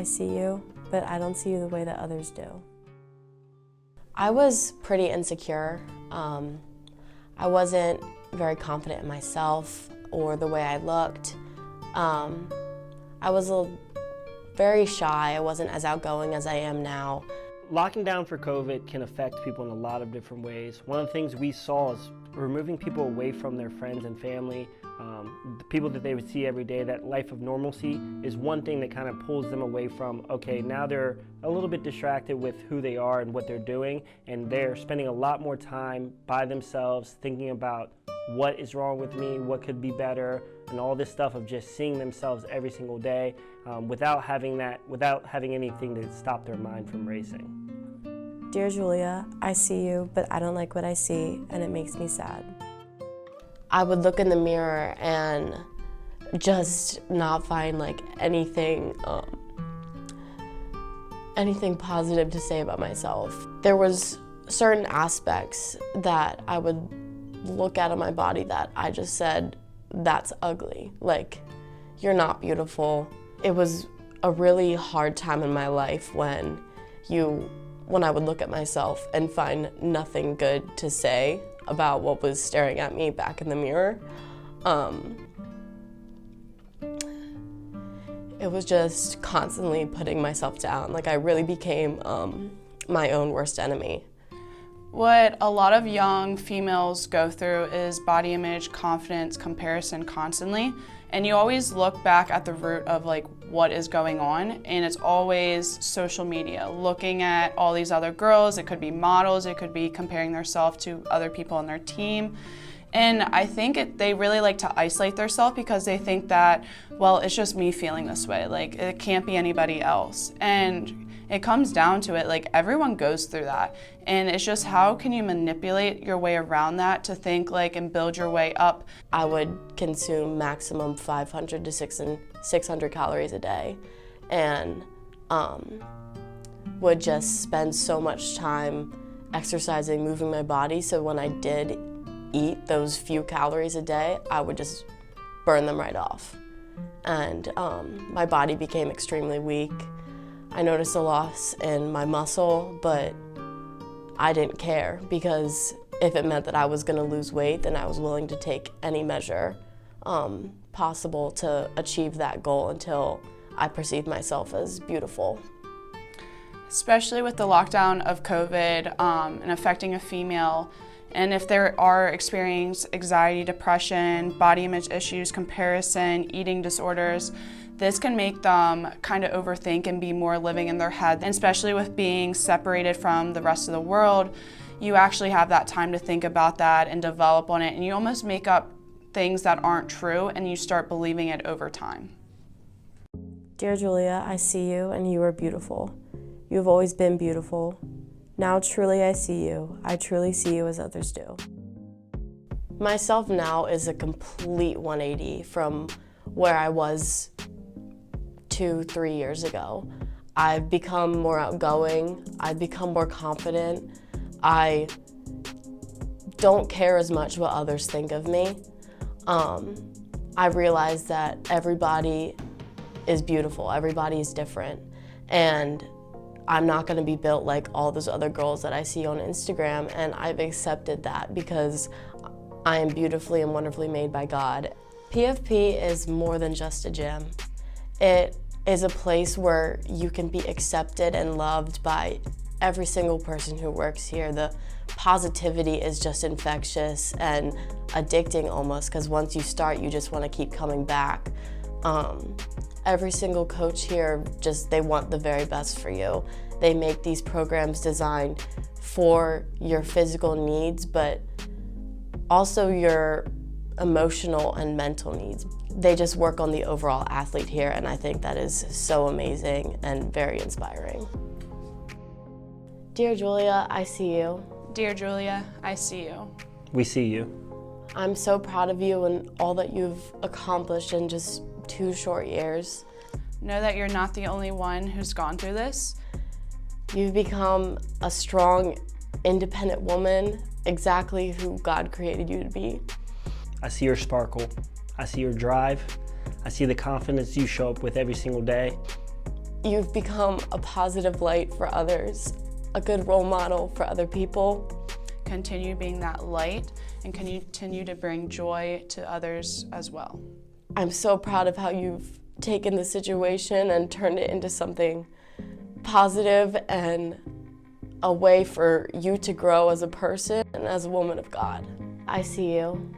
I see you, but I don't see you the way that others do. I was pretty insecure. I wasn't very confident in myself or the way I looked. I was very shy. I wasn't as outgoing as I am now. Locking down for COVID can affect people in a lot of different ways. One of the things we saw is removing people away from their friends and family, the people that they would see every day. That life of normalcy is one thing that kind of pulls them away from, okay, now they're a little bit distracted with who they are and what they're doing, and they're spending a lot more time by themselves thinking about what is wrong with me, what could be better, and all this stuff of just seeing themselves every single day without having anything to stop their mind from racing. Dear Julia, I see you, but I don't like what I see, and it makes me sad. I would look in the mirror and just not find anything positive to say about myself. There was certain aspects that I would look at on my body that I just said, that's ugly. You're not beautiful. It was a really hard time in my life when I would look at myself and find nothing good to say about what was staring at me back in the mirror. It was just constantly putting myself down. I really became my own worst enemy. What a lot of young females go through is body image, confidence, comparison constantly. And you always look back at the root of what is going on, and it's always social media. Looking at all these other girls, it could be models, it could be comparing themselves to other people on their team. And I think they really like to isolate themselves because they think that, well, it's just me feeling this way. It can't be anybody else. And it comes down to it, everyone goes through that. And it's just how can you manipulate your way around that to think and build your way up. I would consume maximum 500 to 600 calories a day and would just spend so much time exercising, moving my body, so when I did eat those few calories a day, I would just burn them right off. And my body became extremely weak. I noticed a loss in my muscle, but I didn't care because if it meant that I was gonna lose weight, then I was willing to take any measure possible to achieve that goal until I perceived myself as beautiful. Especially with the lockdown of COVID and affecting a female, and if they are experiencing anxiety, depression, body image issues, comparison, eating disorders, this can make them kind of overthink and be more living in their head. And especially with being separated from the rest of the world, you actually have that time to think about that and develop on it, and you almost make up things that aren't true and you start believing it over time. Dear Julia, I see you and you are beautiful. You have always been beautiful. Now truly I see you. I truly see you as others do. Myself now is a complete 180 from where I was 2-3 years ago. I've become more outgoing. I've become more confident. I don't care as much what others think of me. I realize that everybody is beautiful. Everybody is different. And I'm not gonna be built like all those other girls that I see on Instagram, and I've accepted that because I am beautifully and wonderfully made by God. PFP is more than just a gym. It is a place where you can be accepted and loved by every single person who works here. The positivity is just infectious and addicting almost, because once you start, you just want to keep coming back. Every single coach here, they want the very best for you. They make these programs designed for your physical needs, but also your emotional and mental needs. They just work on the overall athlete here, and I think that is so amazing and very inspiring. Dear Julia, I see you. Dear Julia, I see you. We see you. I'm so proud of you and all that you've accomplished in just 2 short years. Know that you're not the only one who's gone through this. You've become a strong, independent woman, exactly who God created you to be. I see your sparkle. I see your drive. I see the confidence you show up with every single day. You've become a positive light for others, a good role model for other people. Continue being that light and continue to bring joy to others as well. I'm so proud of how you've taken the situation and turned it into something positive and a way for you to grow as a person and as a woman of God. I see you.